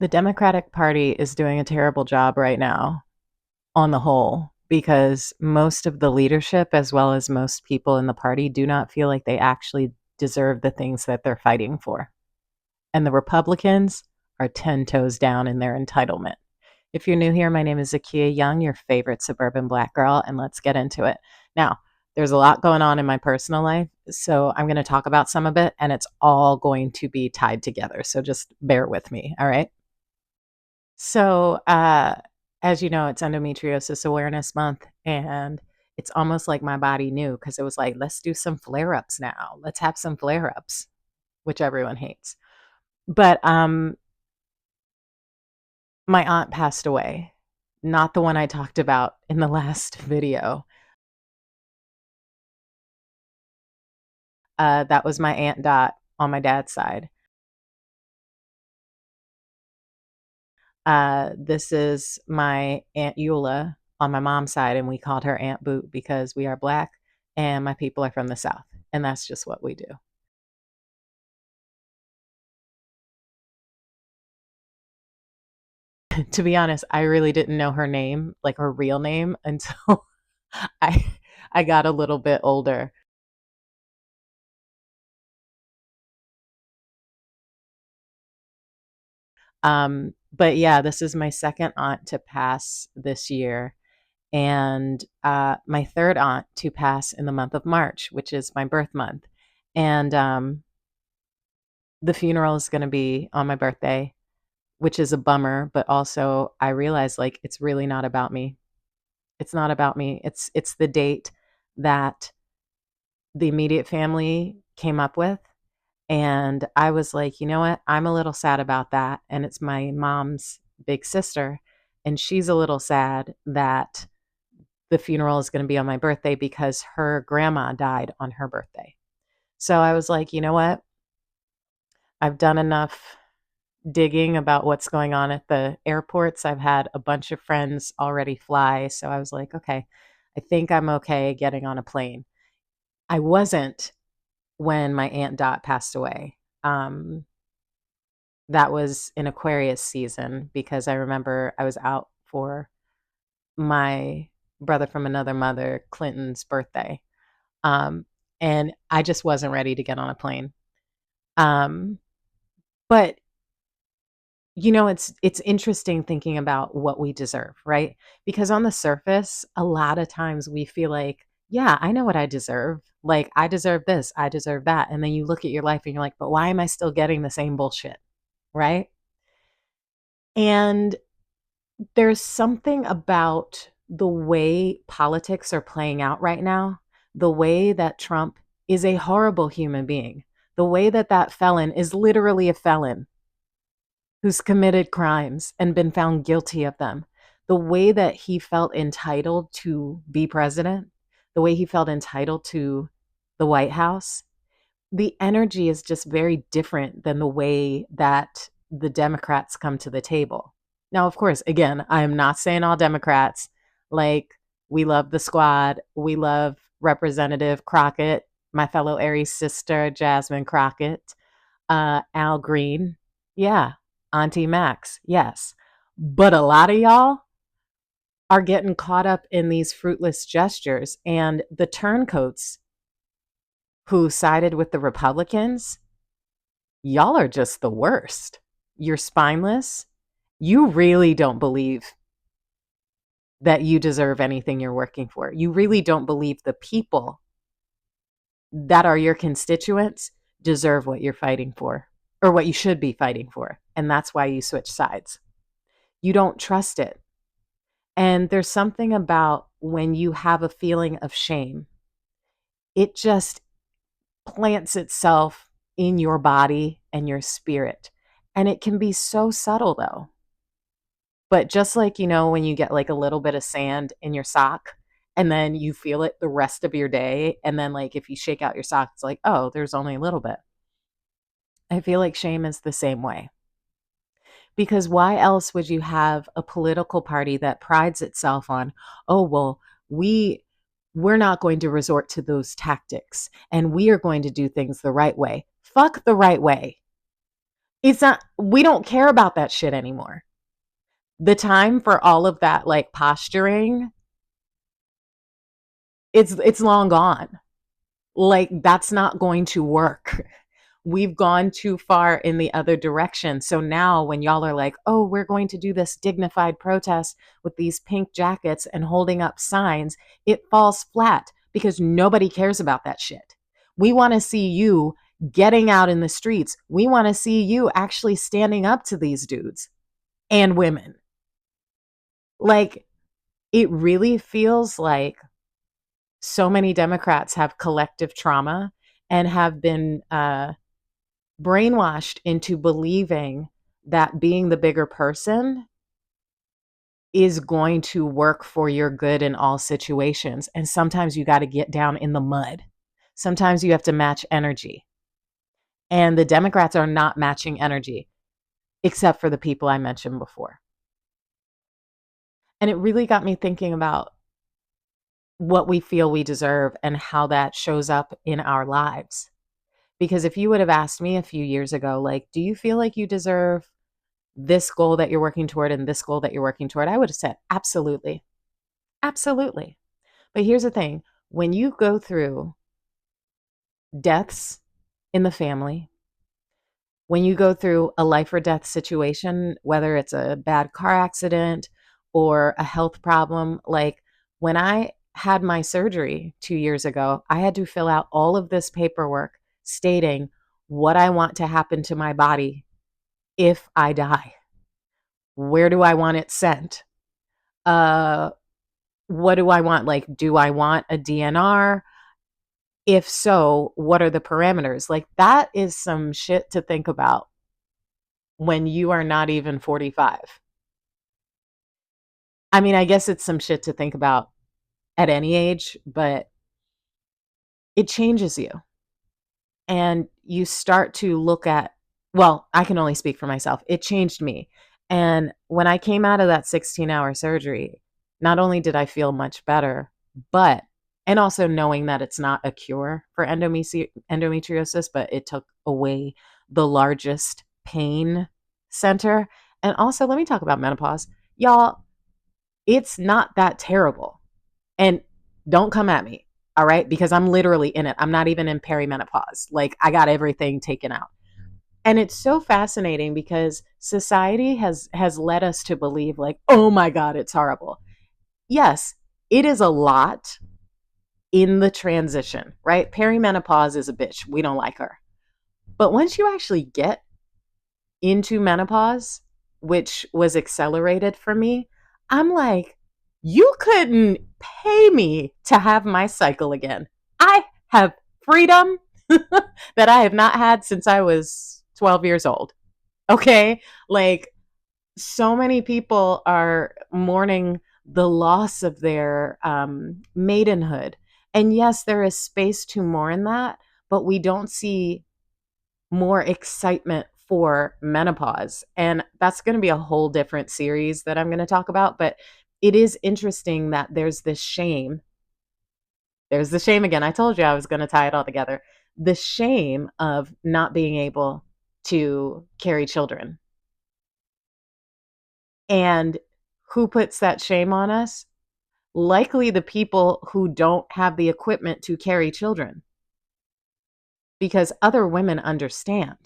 The Democratic Party is doing a terrible job right now on the whole because most of the leadership, as well as most people in the party, do not feel like they actually deserve the things that they're fighting for. And the Republicans are 10 toes down in their entitlement. If you're new here, my name is Zakiya Young, your favorite suburban black girl, and let's get into it. Now, there's a lot going on in my personal life, so I'm going to talk about some of it, and it's all going to be tied together. So just bear with me, all right? So, as you know, it's Endometriosis Awareness Month, and it's almost like my body knew because it was like, let's do some flare ups now. Let's have some flare ups, which everyone hates. But my aunt passed away, not the one I talked about in the last video. That was my Aunt Dot on my dad's side. This is my Aunt Eula on my mom's side, and we called her Aunt Boot because we are black and my people are from the South, and that's just what we do. To be honest, I really didn't know her name, like her real name, until I I got a little bit older. But yeah, this is my second aunt to pass this year, and my third aunt to pass in the month of March, which is my birth month. And the funeral is going to be on my birthday, which is a bummer, but also I realize like it's really not about me. It's not about me. It's the date that the immediate family came up with. And I was like, you know what? I'm a little sad about that. And it's my mom's big sister. And she's a little sad that the funeral is going to be on my birthday because her grandma died on her birthday. So I was like, you know what? I've done enough digging about what's going on at the airports. I've had a bunch of friends already fly. So I was like, okay, I think I'm okay getting on a plane. I wasn't when my Aunt Dot passed away. That was in Aquarius season because I remember I was out for my brother from another mother, Clinton's birthday. Um, and I just wasn't ready to get on a plane. Um, but it's interesting thinking about what we deserve, right? Because on the surface, a lot of times we feel like, yeah, I know what I deserve. Like I deserve this, I deserve that. And then you look at your life and you're like, but why am I still getting the same bullshit? Right? And there's something about the way politics are playing out right now, the way that Trump is a horrible human being, the way that that felon is literally a felon who's committed crimes and been found guilty of them, the way that he felt entitled to be president, the way he felt entitled to the White House, the energy is just very different than the way that the Democrats come to the table. Now, of course, again, I am not saying all Democrats, like, we love the squad, we love Representative Crockett, my fellow Aries sister, Jasmine Crockett, Al Green. Yeah, Auntie Max. Yes. But a lot of y'all are getting caught up in these fruitless gestures, and the turncoats who sided with the Republicans, y'all are just the worst. You're spineless. You really don't believe that you deserve anything you're working for. You really don't believe the people that are your constituents deserve what you're fighting for or what you should be fighting for. And that's why you switch sides. You don't trust it. And there's something about when you have a feeling of shame, it just plants itself in your body and your spirit. And it can be so subtle though. But just like, when you get like a little bit of sand in your sock and then you feel it the rest of your day. And then, like, if you shake out your sock, it's like, oh, there's only a little bit. I feel like shame is the same way. Because why else would you have a political party that prides itself on, oh, well, we we're not going to resort to those tactics and we are going to do things the right way. Fuck the right way. It's not, we don't care about that shit anymore. The time for all of that like posturing, it's long gone. Like that's not going to work. We've gone too far in the other direction. So now when y'all are like, "Oh, we're going to do this dignified protest with these pink jackets and holding up signs," it falls flat because nobody cares about that shit. We want to see you getting out in the streets. We want to see you actually standing up to these dudes and women. Like it really feels like so many Democrats have collective trauma and have been brainwashed into believing that being the bigger person is going to work for your good in all situations. And sometimes you got to get down in the mud. Sometimes you have to match energy. And the Democrats are not matching energy, except for the people I mentioned before. And it really got me thinking about what we feel we deserve and how that shows up in our lives. Because if you would have asked me a few years ago, like, do you feel like you deserve this goal that you're working toward and this goal that you're working toward, I would have said, absolutely. Absolutely. But here's the thing, when you go through deaths in the family, when you go through a life or death situation, whether it's a bad car accident or a health problem, like when I had my surgery 2 years ago, I had to fill out all of this paperwork stating what I want to happen to my body if I die. Where do I want it sent? Uh, what do I want? Like, do I want a DNR? If so, what are the parameters? Like, that is some shit to think about when you are not even 45. I mean, I guess it's some shit to think about at any age, but it changes you. And you start to look at, well, I can only speak for myself. It changed me. And when I came out of that 16-hour surgery, not only did I feel much better, but, and also knowing that it's not a cure for endometriosis, but it took away the largest pain center. And also, let me talk about menopause. Y'all, it's not that terrible. And don't come at me, all right? Because I'm literally in it. I'm not even in perimenopause. Like I got everything taken out. And it's so fascinating because society has led us to believe like, "Oh my god, it's horrible." Yes, it is a lot in the transition, right? Perimenopause is a bitch. We don't like her. But once you actually get into menopause, which was accelerated for me, I'm like, you couldn't pay me to have my cycle again. I have freedom that I have not had since I was 12 years old. Okay? Like, so many people are mourning the loss of their maidenhood. And yes, there is space to mourn that, but we don't see more excitement for menopause. And that's going to be a whole different series that I'm going to talk about. But it is interesting that there's this shame. There's the shame again. I told you I was going to tie it all together. The shame of not being able to carry children. And who puts that shame on us? Likely the people who don't have the equipment to carry children because other women understand.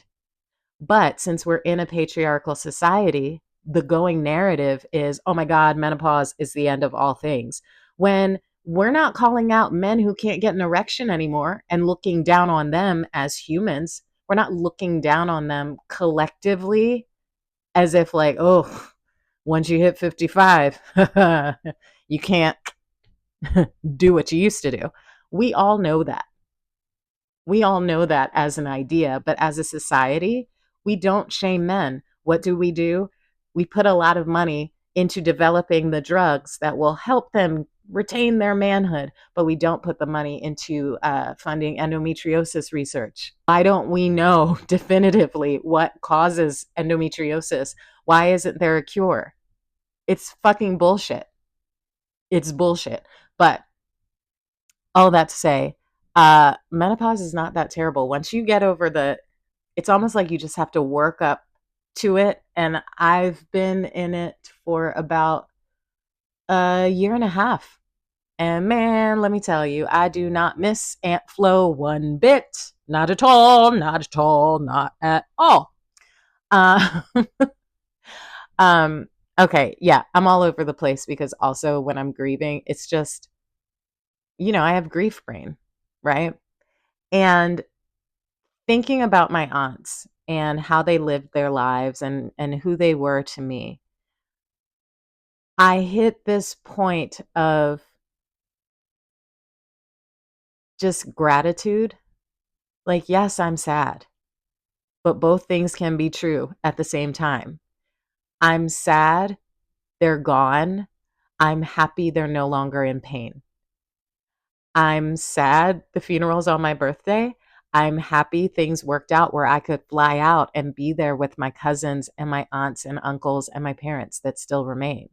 But since we're in a patriarchal society, the going narrative is, "Oh my God, menopause is the end of all things." When we're not calling out men who can't get an erection anymore and looking down on them as humans. We're not looking down on them collectively as if, like, oh, once you hit 55, you can't do what you used to do. We all know that. We all know that as an idea, but as a society, we don't shame men. What do? We put a lot of money into developing the drugs that will help them retain their manhood, but we don't put the money into funding endometriosis research. Why don't we know definitively what causes endometriosis? Why isn't there a cure? It's fucking bullshit. It's bullshit. But all that to say, menopause is not that terrible. Once you get over it's almost like you just have to work up to it. And I've been in it for about a year and a half. And man, let me tell you, I do not miss Aunt Flo one bit. Not at all, not at all, not at all. Uh, um, okay, yeah, I'm all over the place because also when I'm grieving, it's just, I have grief brain, right? And thinking about my aunts and how they lived their lives and who they were to me, I hit this point of just gratitude. Like, yes, I'm sad, but both things can be true at the same time. I'm sad, they're gone. I'm happy they're no longer in pain. I'm sad the funeral's on my birthday. I'm happy things worked out where I could fly out and be there with my cousins and my aunts and uncles and my parents that still remain.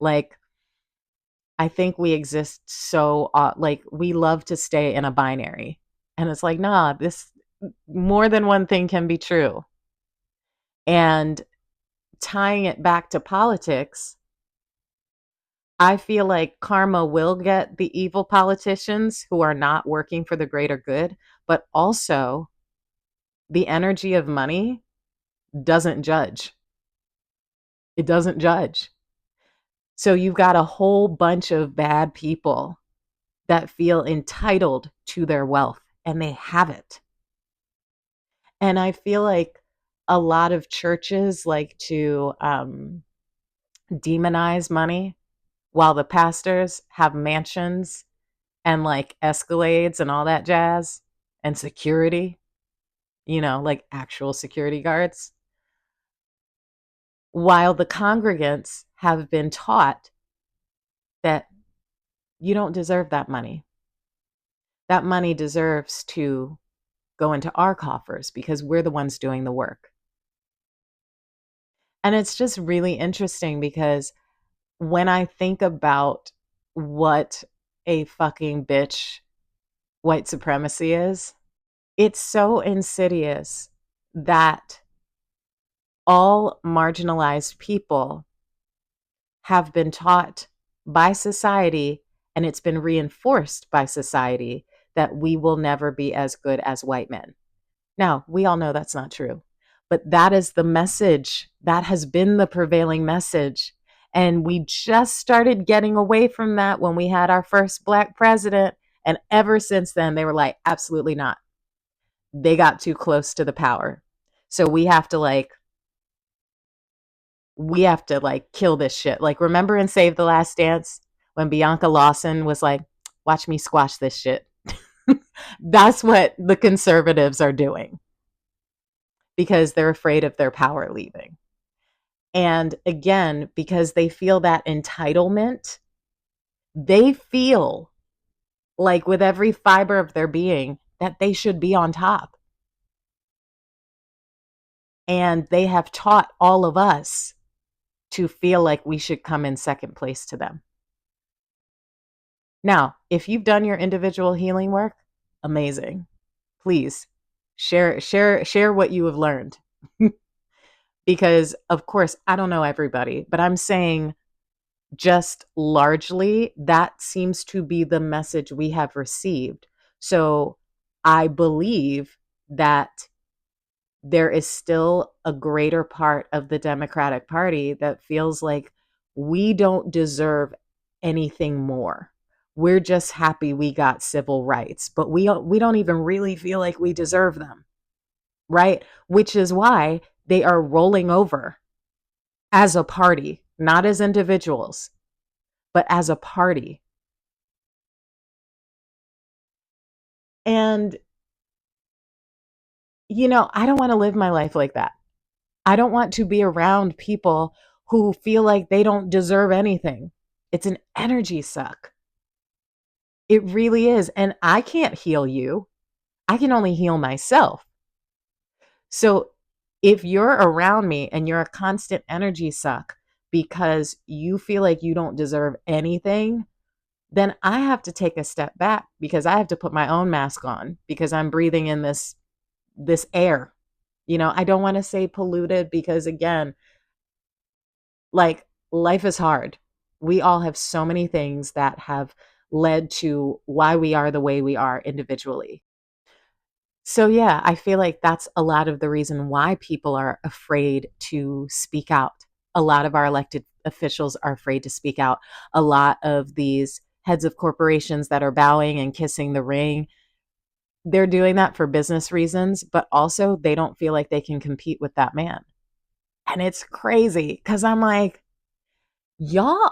Like, I think we exist so, like, we love to stay in a binary. And it's like, nah, this more than one thing can be true. And tying it back to politics, I feel like karma will get the evil politicians who are not working for the greater good, but also the energy of money doesn't judge. It doesn't judge. So you've got a whole bunch of bad people that feel entitled to their wealth and they have it. And I feel like a lot of churches like to demonize money while the pastors have mansions and like Escalades and all that jazz and security, like actual security guards, while the congregants have been taught that you don't deserve that money. That money deserves to go into our coffers because we're the ones doing the work. And it's just really interesting because when I think about what a fucking bitch white supremacy is, it's so insidious that all marginalized people have been taught by society, and it's been reinforced by society, that we will never be as good as white men. Now, we all know that's not true, but that is the message. That has been the prevailing message. And we just started getting away from that when we had our first black president. And ever since then, they were like, absolutely not. They got too close to the power. So we have to kill this shit. Like, remember in Save the Last Dance when Bianca Lawson was like, watch me squash this shit? That's what the conservatives are doing because they're afraid of their power leaving. And again, because they feel that entitlement, they feel like with every fiber of their being that they should be on top. And they have taught all of us to feel like we should come in second place to them. Now, if you've done your individual healing work, amazing. Please share what you have learned. Because of course, I don't know everybody, but I'm saying just largely that seems to be the message we have received. So I believe that there is still a greater part of the Democratic Party that feels like we don't deserve anything more. We're just happy we got civil rights, but we don't even really feel like we deserve them, right? Which is why they are rolling over as a party, not as individuals, but as a party. And I don't want to live my life like that. I don't want to be around people who feel like they don't deserve anything. It's an energy suck. It really is. And I can't heal you. I can only heal myself. So if you're around me and you're a constant energy suck because you feel like you don't deserve anything, then I have to take a step back because I have to put my own mask on because I'm breathing in this this air. I don't want to say polluted because, again, like, life is hard. We all have so many things that have led to why we are the way we are individually. So, yeah, I feel like that's a lot of the reason why people are afraid to speak out. A lot of our elected officials are afraid to speak out. A lot of these heads of corporations that are bowing and kissing the ring, they're doing that for business reasons, but also they don't feel like they can compete with that man. And it's crazy because I'm like, y'all,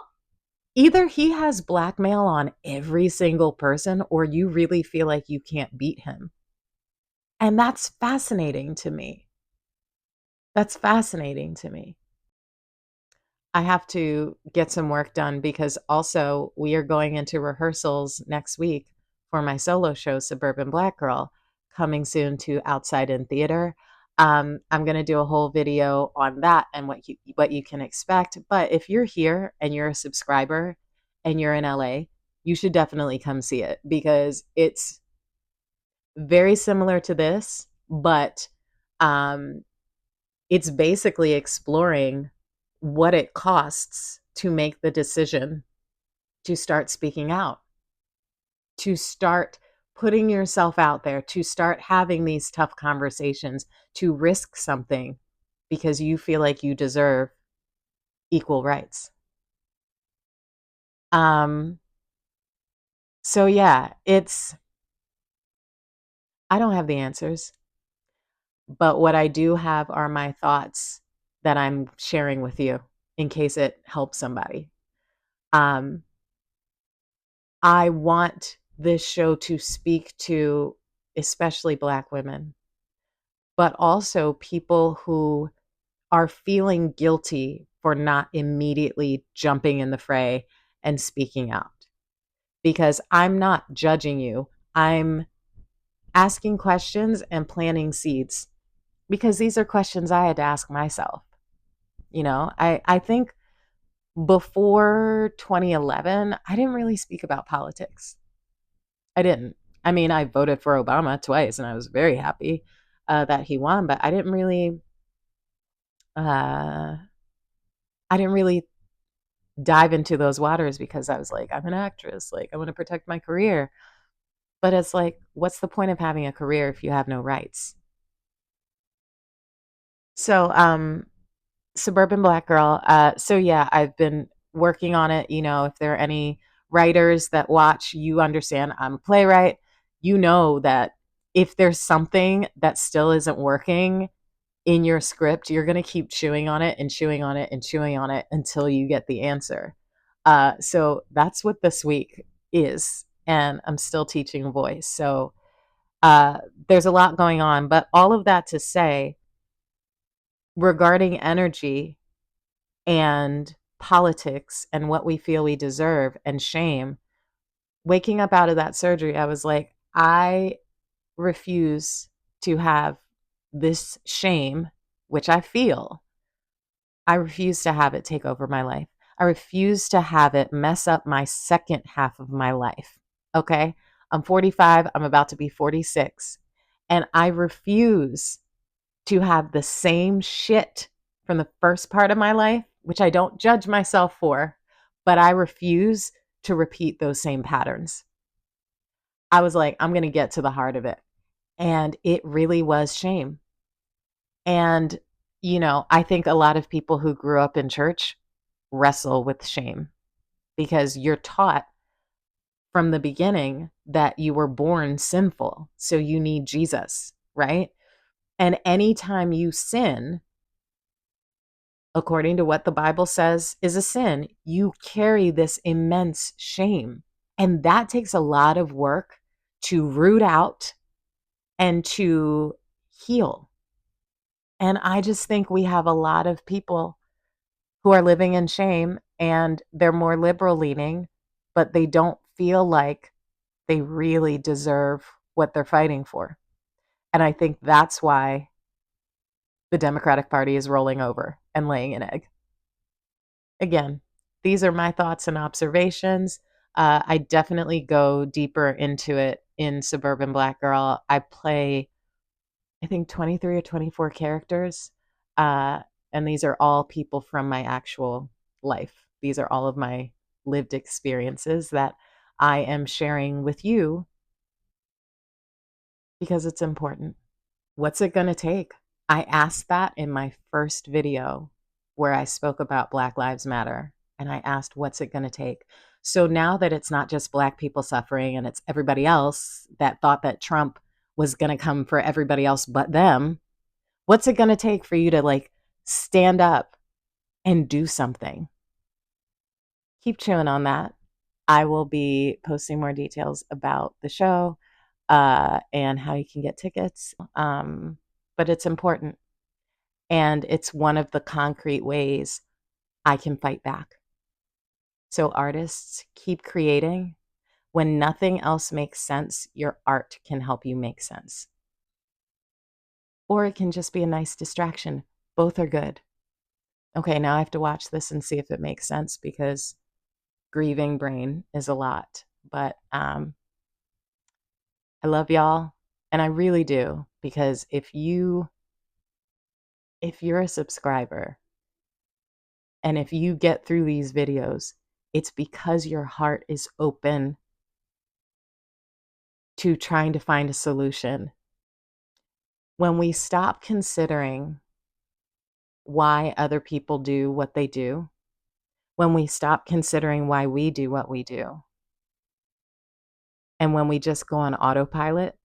either he has blackmail on every single person or you really feel like you can't beat him. And that's fascinating to me. That's fascinating to me. I have to get some work done because also we are going into rehearsals next week for my solo show, Suburban Black Girl, coming soon to Outside in Theater. I'm going to do a whole video on that and what you can expect. But if you're here and you're a subscriber and you're in LA, you should definitely come see it because it's very similar to this, but um, it's basically exploring what it costs to make the decision to start speaking out, to start putting yourself out there, to start having these tough conversations, to risk something because you feel like you deserve equal rights. Um, so yeah, I don't have the answers, but what I do have are my thoughts that I'm sharing with you in case it helps somebody. Um, I want this show to speak to especially Black women, but also people who are feeling guilty for not immediately jumping in the fray and speaking out. Because I'm not judging you, I'm asking questions and planting seeds because these are questions I had to ask myself. I think before 2011, I didn't really speak about politics. I didn't. I mean, I voted for Obama twice, and I was very happy that he won. But uh, I didn't really dive into those waters because I was like, I'm an actress. Like, I want to protect my career. But it's like, what's the point of having a career if you have no rights? So, Suburban Black Girl. So yeah, I've been working on it. If there are any writers that watch, you understand I'm a playwright. You know that if there's something that still isn't working in your script, you're going to keep chewing on it and chewing on it and chewing on it until you get the answer. So that's what this week is. And I'm still teaching voice. So uh, there's a lot going on. But all of that to say, regarding energy, and politics and what we feel we deserve and shame, waking up out of that surgery, I was like, I refuse to have this shame, which I feel. I refuse to have it take over my life. I refuse to have it mess up my second half of my life. Okay. I'm 45. I'm about to be 46. And I refuse to have the same shit from the first part of my life, which I don't judge myself for, but I refuse to repeat those same patterns. I was like, I'm going to get to the heart of it. And it really was shame. And, I think a lot of people who grew up in church wrestle with shame because you're taught from the beginning that you were born sinful. So you need Jesus, right? And anytime you sin, according to what the Bible says is a sin, you carry this immense shame. And that takes a lot of work to root out and to heal. And I just think we have a lot of people who are living in shame and they're more liberal leaning, but they don't feel like they really deserve what they're fighting for. And I think that's why the Democratic Party is rolling over and laying an egg. Again, these are my thoughts and observations. I definitely go deeper into it in Suburban Black Girl. I play I think 23 or 24 characters. Uh, and these are all people from my actual life. These are all of my lived experiences that I am sharing with you because it's important. What's it going to take? I asked that in my first video where I spoke about Black Lives Matter. And I asked, what's it going to take? So now that it's not just Black people suffering and it's everybody else that thought that Trump was going to come for everybody else but them, what's it going to take for you to like stand up and do something? Keep chewing on that. I will be posting more details about the show and how you can get tickets. But it's important. And it's one of the concrete ways I can fight back. So, artists, keep creating. When nothing else makes sense, your art can help you make sense. Or it can just be a nice distraction. Both are good. Okay, now I have to watch this and see if it makes sense because grieving brain is a lot. But I love y'all. And I really do, because if you're a subscriber and if you get through these videos, it's because your heart is open to trying to find a solution. When we stop considering why other people do what they do, when we stop considering why we do what we do, and when we just go on autopilot,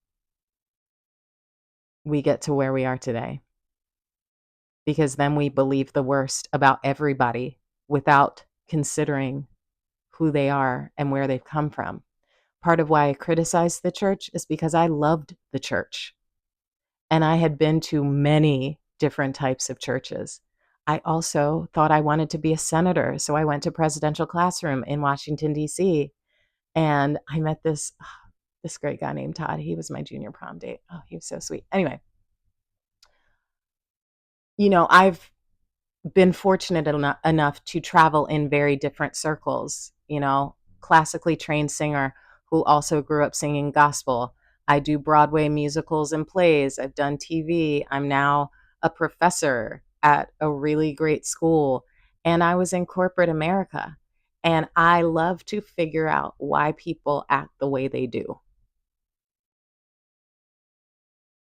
we get to where we are today. Because then we believe the worst about everybody without considering who they are and where they've come from. Part of why I criticized the church is because I loved the church. And I had been to many different types of churches. I also thought I wanted to be a senator. So I went to presidential classroom in Washington, D.C. And I met this great guy named Todd. He was my junior prom date. Oh, he was so sweet. Anyway, I've been fortunate enough to travel in very different circles, classically trained singer who also grew up singing gospel. I do Broadway musicals and plays. I've done TV. I'm now a professor at a really great school. And I was in corporate America. And I love to figure out why people act the way they do.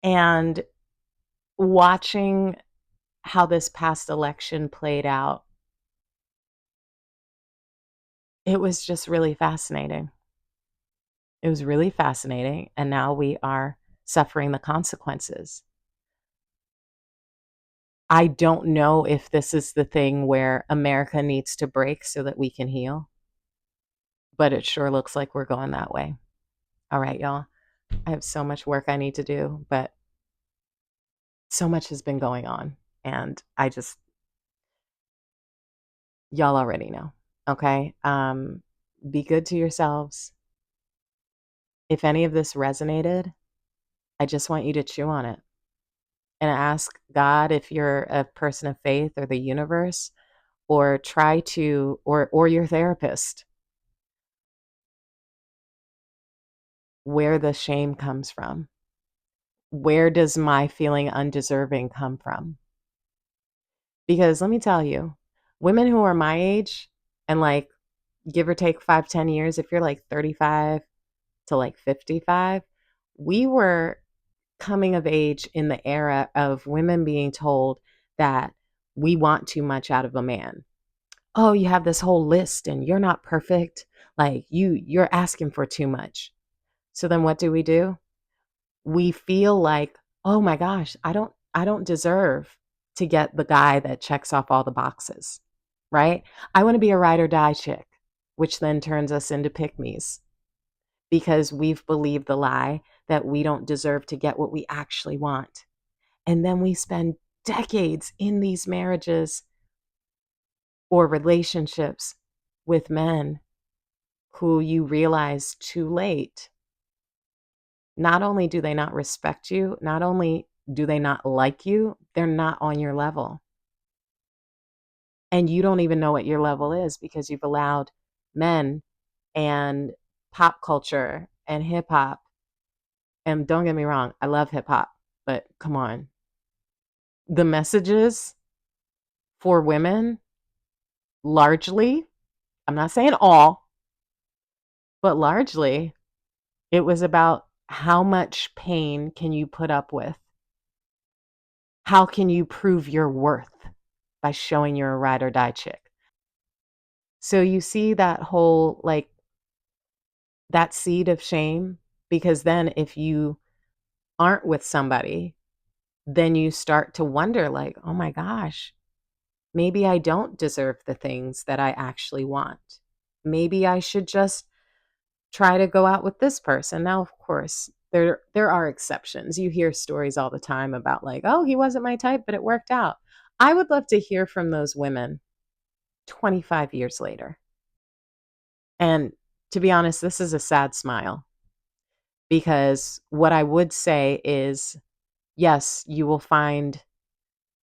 And watching how this past election played out, it was just really fascinating. It was really fascinating. And now we are suffering the consequences. I don't know if this is the thing where America needs to break so that we can heal, but it sure looks like we're going that way. All right, y'all. I have so much work I need to do, but so much has been going on. And y'all already know. Okay. Be good to yourselves. If any of this resonated, I just want you to chew on it and ask God if you're a person of faith or the universe, or try to, or your therapist, where the shame comes from. Where does my feeling undeserving come from? Because let me tell you, women who are my age and like give or take 5, 10 years, if you're like 35 to like 55, we were coming of age in the era of women being told that we want too much out of a man. Oh, you have this whole list and you're not perfect. Like you're asking for too much. So then what do? We feel like, "Oh my gosh, I don't deserve to get the guy that checks off all the boxes." Right? I want to be a ride or die chick, which then turns us into pick-me's because we've believed the lie that we don't deserve to get what we actually want. And then we spend decades in these marriages or relationships with men who you realize too late, not only do they not respect you, not only do they not like you, they're not on your level. And you don't even know what your level is because you've allowed men and pop culture and hip hop. And don't get me wrong, I love hip hop. but come on. The messages for women, largely, I'm not saying all, but largely, it was about how much pain can you put up with? How can you prove your worth by showing you're a ride or die chick? So you see that whole, like, that seed of shame, because then if you aren't with somebody, then you start to wonder, like, oh my gosh, maybe I don't deserve the things that I actually want. Maybe I should just try to go out with this person. Now, of course, there are exceptions. You hear stories all the time about, like, oh, he wasn't my type, but it worked out. I would love to hear from those women 25 years later. And to be honest, this is a sad smile, because what I would say is, yes, you will find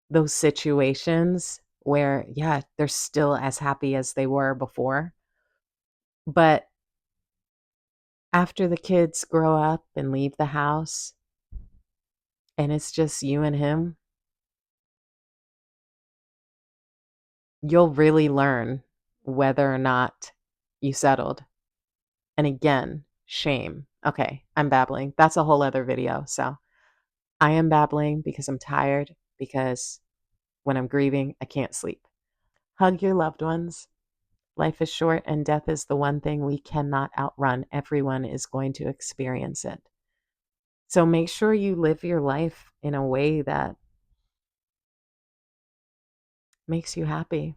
those situations where, yeah, they're still as happy as they were before. But after the kids grow up and leave the house and it's just you and him, you'll really learn whether or not you settled. And again, shame. Okay, I'm babbling. That's a whole other video. So I am babbling because I'm tired, because when I'm grieving, I can't sleep. Hug your loved ones. Life is short and death is the one thing we cannot outrun. Everyone is going to experience it. So make sure you live your life in a way that makes you happy,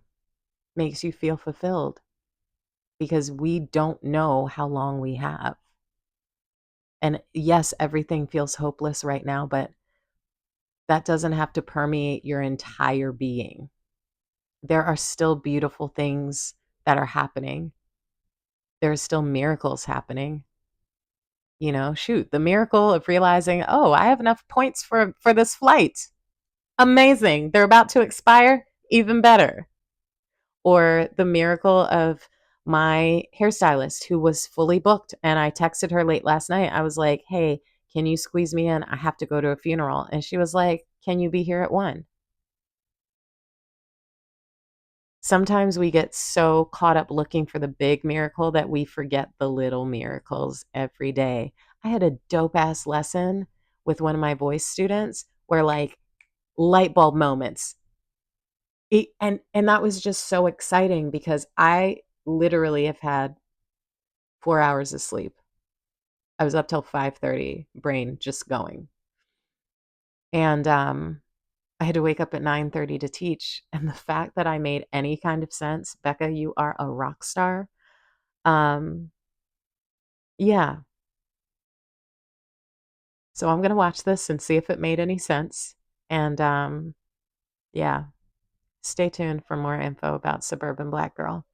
makes you feel fulfilled, because we don't know how long we have. And yes, everything feels hopeless right now, but that doesn't have to permeate your entire being. There are still beautiful things that are happening. There are still miracles happening. You know, shoot, the miracle of realizing, oh, I have enough points for this flight. Amazing. They're about to expire. Even better. Or the miracle of my hairstylist who was fully booked, and I texted her late last night. I was like, "Hey, can you squeeze me in? I have to go to a funeral." And she was like, "Can you be here at 1?" Sometimes we get so caught up looking for the big miracle that we forget the little miracles every day. I had a dope ass lesson with one of my voice students where, like, light bulb moments. And that was just so exciting because I literally have had 4 hours of sleep. I was up till 5:30, brain just going. And I had to wake up at 9:30 to teach, and the fact that I made any kind of sense, Becca, you are a rock star. Um, yeah. So I'm gonna watch this and see if it made any sense. And yeah, stay tuned for more info about Suburban Black Girl.